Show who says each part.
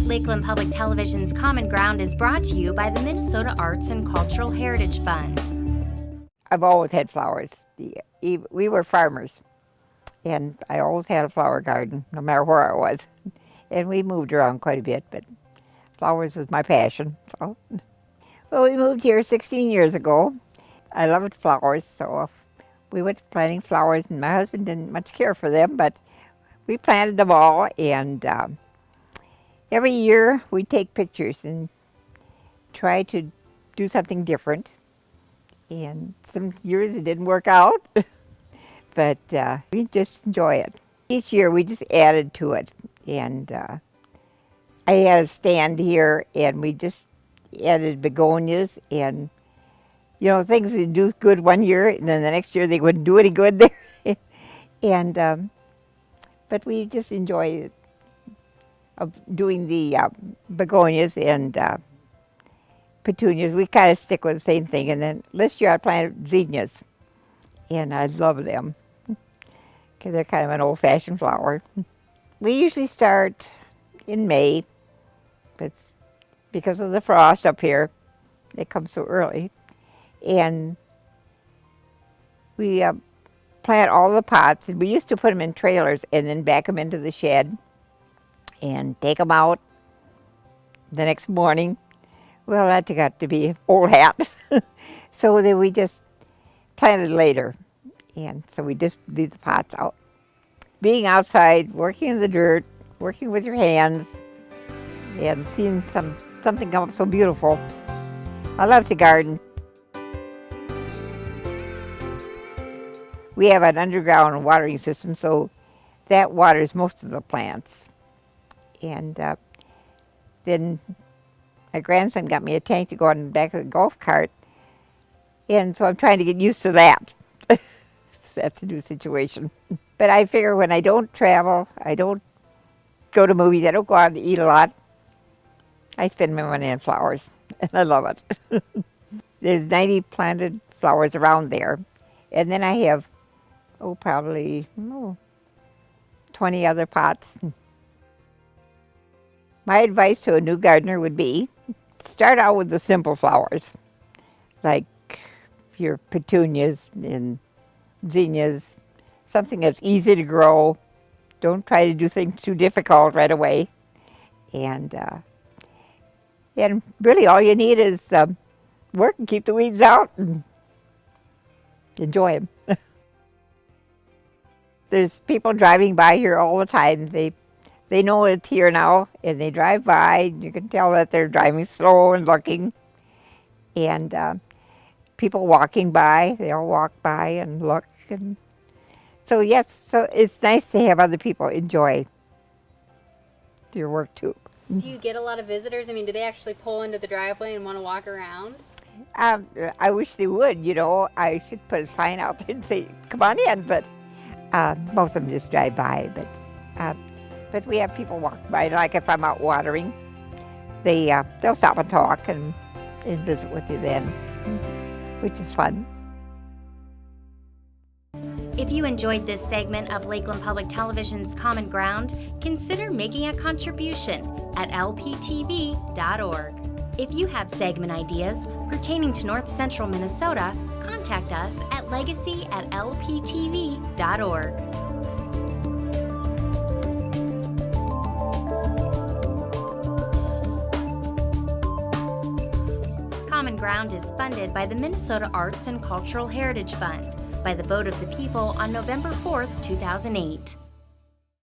Speaker 1: Lakeland Public Television's Common Ground is brought to you by the Minnesota Arts and Cultural Heritage Fund.
Speaker 2: I've always had flowers. We were farmers, and I always had a flower garden, no matter where I was. And we moved around quite a bit, but flowers was my passion. So, well, we moved here 16 years ago. I loved flowers, so we went planting flowers, and my husband didn't much care for them, but we planted them all, and every year we take pictures and try to do something different. And some years it didn't work out, but we just enjoy it. Each year we just added to it, and I had a stand here, and we just added begonias, and you know, things that do good one year, and then the next year they wouldn't do any good there. And but we just enjoy it, of doing the begonias and petunias. We kind of stick with the same thing. And then this year I planted zinnias, and I love them because they're kind of an old-fashioned flower. We usually start in May, but because of the frost up here, it comes so early. And we plant all the pots, and we used to put them in trailers and then back them into the shed and take them out the next morning. Well, that got to be old hat. So then we just planted later. And so we just leave the pots out. Being outside, working in the dirt, working with your hands, and seeing something come up so beautiful. I love to garden. We have an underground watering system, so that waters most of the plants. And then my grandson got me a tank to go on the back of the golf cart, and so I'm trying to get used to that. That's a new situation. But I figure when I don't travel, I don't go to movies, I don't go out to eat a lot, I spend my money on flowers, and I love it. There's 90 planted flowers around there, and then I have, probably 20 other pots. My advice to a new gardener would be, start out with the simple flowers, like your petunias and zinnias, something that's easy to grow. Don't try to do things too difficult right away. And really all you need is work and keep the weeds out and enjoy them. There's people driving by here all the time. They know it's here now, and they drive by. You can tell that they're driving slow and looking. And people walking by, they all walk by and look. And so yes, so it's nice to have other people enjoy your work too.
Speaker 3: Do you get a lot of visitors? I mean, do they actually pull into the driveway and want to walk around?
Speaker 2: I wish they would, you know. I should put a sign out there and say, come on in, but most of them just drive by. But we have people walk by, like if I'm out watering, they'll stop and talk and visit with you then, which is fun.
Speaker 1: If you enjoyed this segment of Lakeland Public Television's Common Ground, consider making a contribution at lptv.org. If you have segment ideas pertaining to North Central Minnesota, contact us at legacy@lptv.org. Common Ground is funded by the Minnesota Arts and Cultural Heritage Fund by the vote of the people on November 4th, 2008.